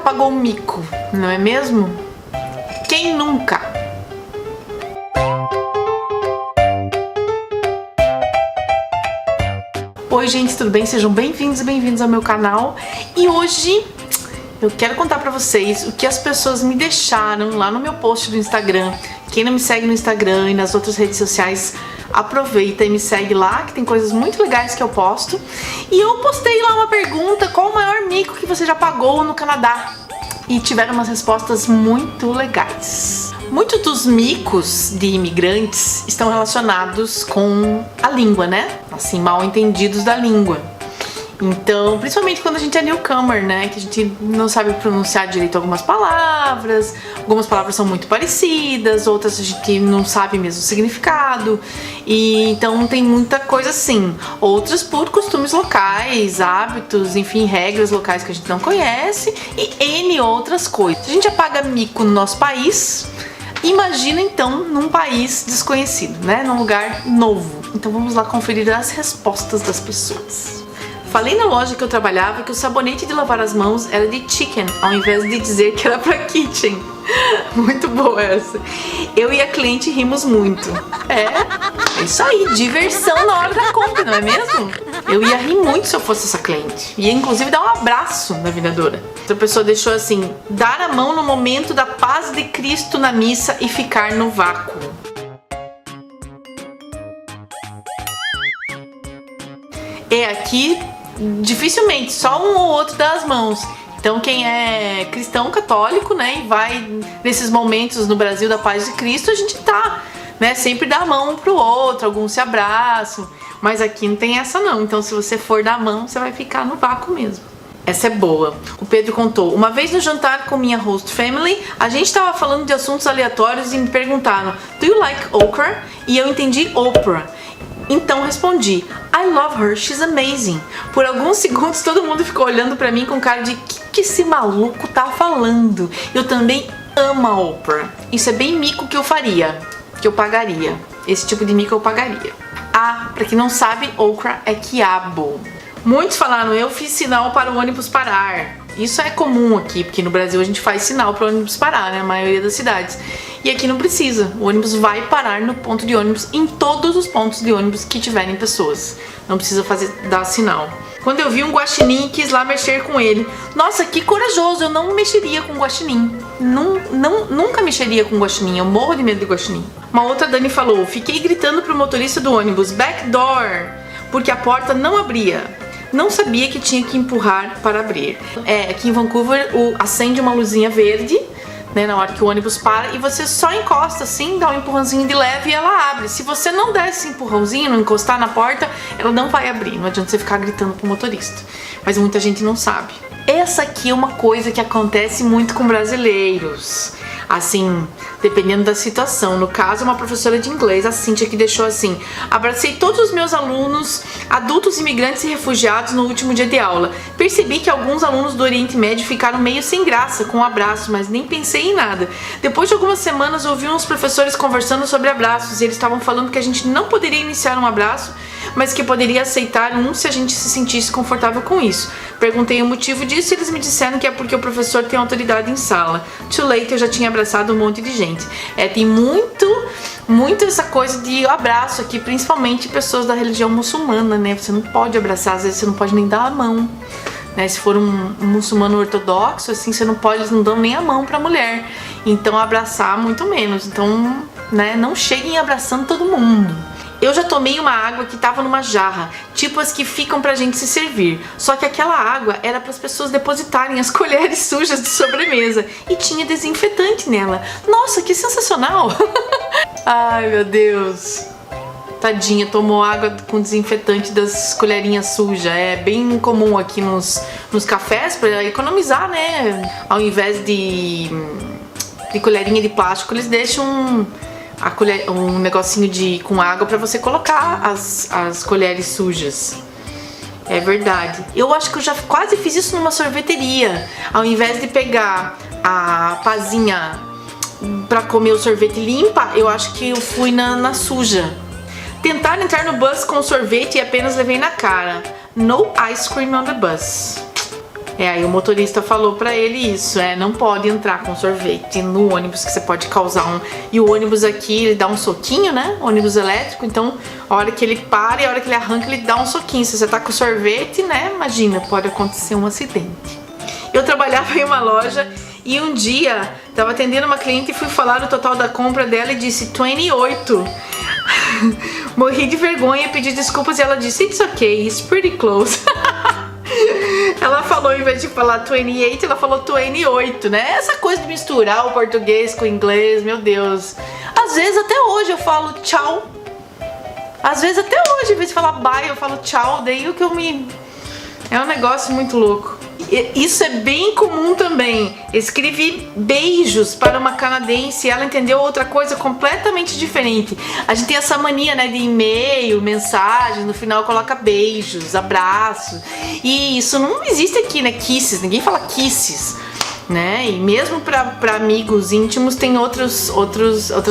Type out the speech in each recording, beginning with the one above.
pagou um mico, não é mesmo? Quem nunca? Oi gente, tudo bem? Sejam bem-vindos e bem-vindos ao meu canal. E hoje eu quero contar pra vocês o que as pessoas me deixaram lá no meu post do Instagram. Quem não me segue no Instagram e nas outras redes sociais, aproveita e me segue lá, que tem coisas muito legais que eu posto. E eu postei lá uma pergunta: qual o maior mico que você já pagou no Canadá? E tiveram umas respostas muito legais. Muitos dos micos de imigrantes estão relacionados com a língua, né? Assim, mal entendidos da língua. Então, principalmente quando a gente é newcomer, né? Que a gente não sabe pronunciar direito algumas palavras são muito parecidas, outras a gente não sabe mesmo o significado. E então tem muita coisa assim. Outras por costumes locais, hábitos, enfim, regras locais que a gente não conhece e N outras coisas. Se a já paga mico no nosso país, imagina então num país desconhecido, né? Num lugar novo. Então vamos lá conferir as respostas das pessoas. Falei na loja que eu trabalhava que o sabonete de lavar as mãos era de chicken, ao invés de dizer que era pra kitchen. Muito boa essa. Eu e a cliente rimos muito. É isso aí, diversão na hora da compra, não é mesmo? Eu ia rir muito se eu fosse essa cliente. Ia inclusive dar um abraço na vendedora. Outra pessoa deixou assim: dar a mão no momento da paz de Cristo na missa e ficar no vácuo. Aqui dificilmente, só um ou outro dá as mãos. Então quem é cristão católico, né, e vai nesses momentos no Brasil da paz de Cristo, a gente tá, né, sempre dá a mão um pro outro, alguns se abraçam, mas aqui não tem essa não. Então se você for dar a mão, você vai ficar no vácuo mesmo. Essa é boa. O Pedro contou: uma vez no jantar com minha host family, a gente tava falando de assuntos aleatórios e me perguntaram: do you like okra? E eu entendi Oprah. Então respondi: I love her, she's amazing. Por alguns segundos todo mundo ficou olhando pra mim com cara de que esse maluco tá falando? Eu também amo a Oprah. Isso é bem mico que eu faria, que eu pagaria. Esse tipo de mico eu pagaria. Ah, pra quem não sabe, okra é quiabo. Muitos falaram: eu fiz sinal para o ônibus parar. Isso é comum aqui, porque no Brasil a gente faz sinal para o ônibus parar, né? A maioria das cidades. E aqui não precisa. O ônibus vai parar no ponto de ônibus, em todos os pontos de ônibus que tiverem pessoas. Não precisa dar sinal. Quando eu vi um guaxinim, quis lá mexer com ele. Nossa, que corajoso! Eu não mexeria com guaxinim. Nunca mexeria com guaxinim. Eu morro de medo de guaxinim. Uma outra Dani falou: fiquei gritando pro motorista do ônibus: back door! Porque a porta não abria. Não sabia que tinha que empurrar para abrir. Aqui em Vancouver acende uma luzinha verde, né, na hora que o ônibus para, e você só encosta assim, dá um empurrãozinho de leve e ela abre. Se você não der esse empurrãozinho, não encostar na porta, ela não vai abrir. Não adianta você ficar gritando pro motorista. Mas muita gente não sabe. Essa aqui é uma coisa que acontece muito com brasileiros. Assim, dependendo da situação. No caso, uma professora de inglês, a Cíntia, que deixou assim: abracei todos os meus alunos, adultos, imigrantes e refugiados no último dia de aula. Percebi que alguns alunos do Oriente Médio ficaram meio sem graça com o abraço, mas nem pensei em nada. Depois de algumas semanas, ouvi uns professores conversando sobre abraços e eles estavam falando que a gente não poderia iniciar um abraço, mas que poderia aceitar um se a gente se sentisse confortável com isso. Perguntei o motivo disso e eles me disseram que é porque o professor tem autoridade em sala. Too late, eu já tinha abraçado um monte de gente. Tem muito essa coisa de abraço aqui, principalmente pessoas da religião muçulmana, né? Você não pode abraçar, às vezes você não pode nem dar a mão, né? Se for um muçulmano ortodoxo, assim, você não pode, eles não dão nem a mão pra mulher. Então abraçar muito menos. Então, né, não cheguem abraçando todo mundo. Eu já tomei uma água que tava numa jarra, tipo as que ficam pra gente se servir. Só que aquela água era para as pessoas depositarem as colheres sujas de sobremesa e tinha desinfetante nela. Nossa, que sensacional! Ai, meu Deus! Tadinha, tomou água com desinfetante das colherinhas sujas. É bem comum aqui nos cafés para economizar, né? Ao invés de colherinha de plástico, eles deixam um negocinho com água para você colocar as colheres sujas. É verdade. Eu acho que eu já quase fiz isso numa sorveteria. Ao invés de pegar a pazinha para comer o sorvete limpa, eu acho que eu fui na suja. Tentar entrar no bus com sorvete e apenas levei na cara. No ice cream on the bus. Aí o motorista falou pra ele isso, não pode entrar com sorvete no ônibus, que você pode causar um... E o ônibus aqui, ele dá um soquinho, né? Ônibus elétrico, então a hora que ele para e a hora que ele arranca, ele dá um soquinho. Se você tá com sorvete, né? Imagina, pode acontecer um acidente. Eu trabalhava em uma loja e um dia tava atendendo uma cliente e fui falar o total da compra dela e disse 28. Morri de vergonha e pedi desculpas e ela disse it's okay, it's pretty close. Ela falou, em vez de falar 28, ela falou 28, né? Essa coisa de misturar o português com o inglês, meu Deus. Às vezes até hoje eu falo tchau. Às vezes até hoje, em vez de falar bye, eu falo tchau. Daí o que eu me... É um negócio muito louco. Isso é bem comum também. Escrevi beijos para uma canadense e ela entendeu outra coisa completamente diferente. A gente tem essa mania, né, de e-mail, mensagem, no final coloca beijos, abraços. E isso não existe aqui, né? Kisses, ninguém fala kisses, né? E mesmo para amigos íntimos tem outras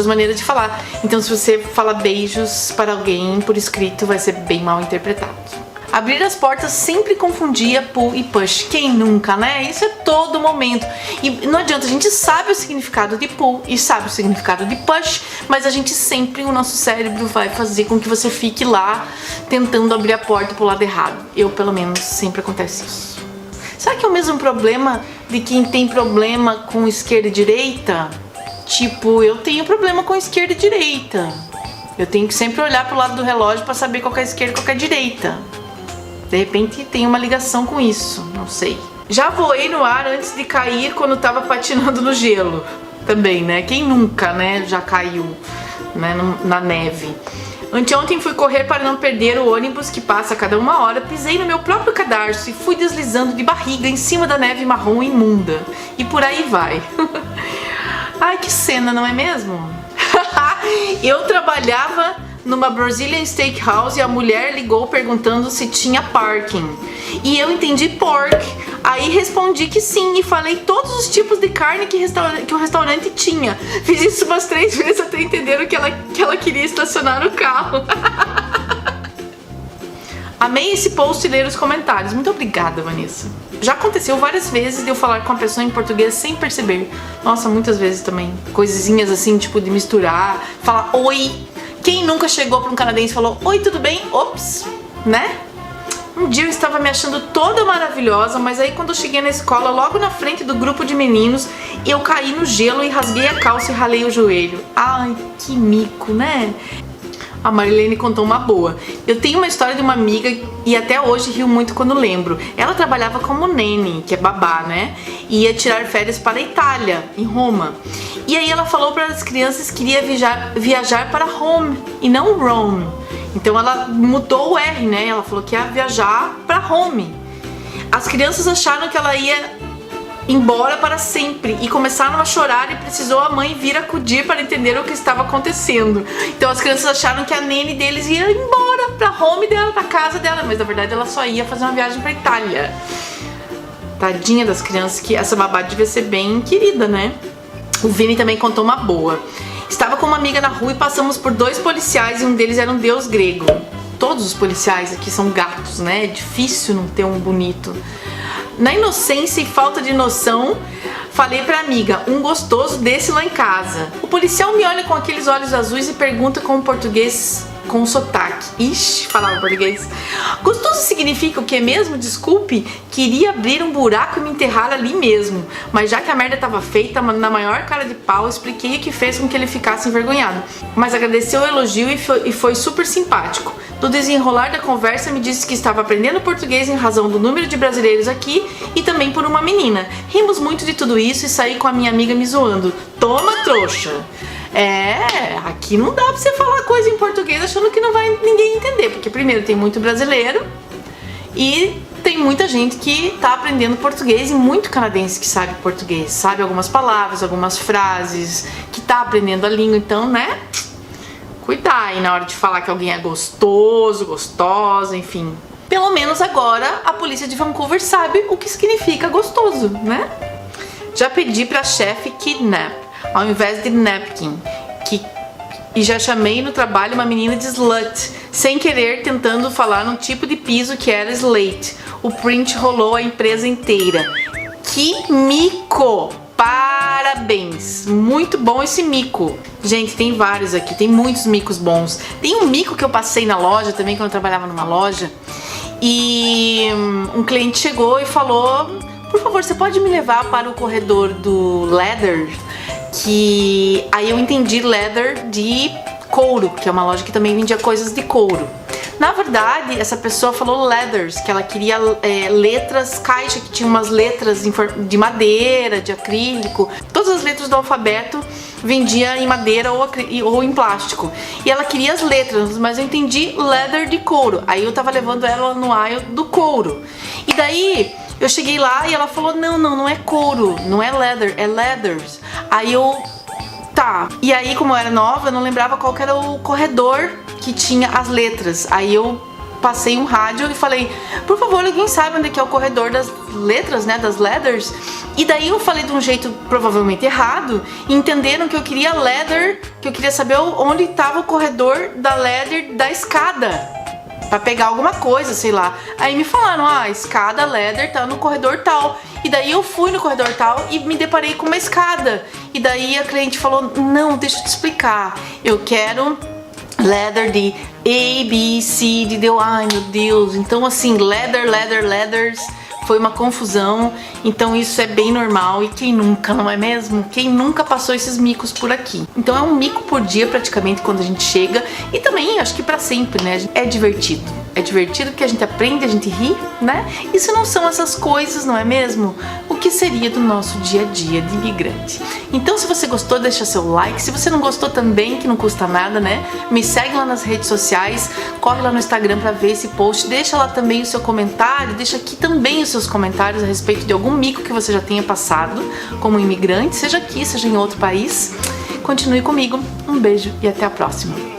maneiras de falar. Então se você fala beijos para alguém por escrito, vai ser bem mal interpretado. Abrir as portas sempre confundia pull e push. Quem nunca, né? Isso é todo momento. E não adianta, a gente sabe o significado de pull e sabe o significado de push, mas a gente sempre, o nosso cérebro vai fazer com que você fique lá tentando abrir a porta pro lado errado. Eu, pelo menos, sempre acontece isso. Será que é o mesmo problema de quem tem problema com esquerda e direita? Tipo, eu tenho problema com esquerda e direita. Eu tenho que sempre olhar pro lado do relógio para saber qual é a esquerda e qual é a direita. De repente tem uma ligação com isso, não sei. Já voei no ar antes de cair quando tava patinando no gelo. Também, né? Quem nunca, né, já caiu, né, na neve. Anteontem fui correr para não perder o ônibus que passa a cada 1 hora. Pisei no meu próprio cadarço e fui deslizando de barriga em cima da neve marrom imunda. E por aí vai. Ai, que cena, não é mesmo? Eu trabalhava numa Brazilian Steakhouse e a mulher ligou perguntando se tinha parking. E eu entendi pork. Aí respondi que sim e falei todos os tipos de carne que o restaurante tinha. Fiz isso umas 3 vezes até entender o que ela queria estacionar o carro. Amei esse post e ler os comentários. Muito obrigada, Vanessa. Já aconteceu várias vezes de eu falar com a pessoa em português sem perceber. Nossa, muitas vezes também. Coisinhas assim, tipo de misturar, falar oi. Quem nunca chegou para um canadense e falou oi, tudo bem? Ops, né? Um dia eu estava me achando toda maravilhosa, mas aí quando eu cheguei na escola, logo na frente do grupo de meninos, eu caí no gelo e rasguei a calça e ralei o joelho. Ai, que mico, né? A Marilene contou uma boa. Eu tenho uma história de uma amiga e até hoje rio muito quando lembro. Ela trabalhava como nene, que é babá, né? E ia tirar férias para a Itália, em Roma. E aí ela falou para as crianças que iria viajar para home e não Rome. Então ela mudou o R, né? Ela falou que ia viajar para home. As crianças acharam que ela ia embora para sempre e começaram a chorar e precisou a mãe vir acudir para entender o que estava acontecendo. Então as crianças acharam que a nene deles ia embora para home dela, para casa dela, mas na verdade ela só ia fazer uma viagem para Itália. Tadinha das crianças, que essa babá devia ser bem querida, né? O Vini também contou uma boa. Estava com uma amiga na rua e passamos por 2 policiais e um deles era um deus grego. Todos os policiais aqui são gatos, né? É difícil não ter um bonito. Na inocência e falta de noção, falei pra amiga, um gostoso desse lá em casa. O policial me olha com aqueles olhos azuis e pergunta com português com sotaque. Ixi, falava português. Gostoso significa o que mesmo? Desculpe, queria abrir um buraco e me enterrar ali mesmo. Mas já que a merda tava feita, na maior cara de pau, expliquei o que fez com que ele ficasse envergonhado. Mas agradeceu o elogio e foi super simpático. No desenrolar da conversa me disse que estava aprendendo português em razão do número de brasileiros aqui e também por uma menina. Rimos muito de tudo isso e saí com a minha amiga me zoando. Toma, trouxa! Aqui não dá pra você falar coisa em português achando que não vai ninguém entender, porque primeiro tem muito brasileiro e tem muita gente que tá aprendendo português e muito canadense que sabe português, sabe algumas palavras, algumas frases, que tá aprendendo a língua, então, né? Cuidar aí na hora de falar que alguém é gostoso, gostosa, enfim. Pelo menos agora a polícia de Vancouver sabe o que significa gostoso, né? Já pedi pra chefe kidnap ao invés de napkin, que E já chamei no trabalho uma menina de slut, sem querer, tentando falar num tipo de piso que era slate. O print rolou a empresa inteira. Que mico! Parabéns! Muito bom esse mico. Gente, tem vários aqui, tem muitos micos bons. Tem um mico que eu passei na loja também, quando eu trabalhava numa loja. E um cliente chegou e falou: por favor, você pode me levar para o corredor do leather? Que aí eu entendi leather de couro, que é uma loja que também vendia coisas de couro. Na verdade, essa pessoa falou leathers, que ela queria letras, caixa que tinha umas letras de madeira, de acrílico. Todas as letras do alfabeto vendia em madeira ou em plástico. E ela queria as letras, mas eu entendi leather de couro. Aí eu tava levando ela no aisle do couro. E daí eu cheguei lá e ela falou: não é couro, não é leather, é leathers. Aí eu, tá. E aí, como eu era nova, eu não lembrava qual que era o corredor que tinha as letras. Aí eu passei um rádio e falei: por favor, alguém sabe onde que é o corredor das letras, né, das leathers? E daí eu falei de um jeito provavelmente errado, e entenderam que eu queria leather, que eu queria saber onde estava o corredor da leather da escada, pra pegar alguma coisa, sei lá. Aí me falaram: a escada leather tá no corredor tal. E daí eu fui no corredor tal e me deparei com uma escada. E daí a cliente falou: não, deixa eu te explicar, eu quero leather de A, B, C, de deu, ai meu Deus. Então assim, leathers, foi uma confusão. Então isso é bem normal. E quem nunca, não é mesmo? Quem nunca passou esses micos por aqui? Então é um mico por dia praticamente quando a gente chega. E também acho que pra sempre, né? É divertido. É divertido porque a gente aprende, a gente ri, né? E se não são essas coisas, não é mesmo? O que seria do nosso dia a dia de imigrante? Então, se você gostou, deixa seu like. Se você não gostou também, que não custa nada, né? Me segue lá nas redes sociais, corre lá no Instagram pra ver esse post, deixa lá também o seu comentário, deixa aqui também os seus comentários a respeito de algum mico que você já tenha passado como imigrante, seja aqui, seja em outro país. Continue comigo. Um beijo e até a próxima.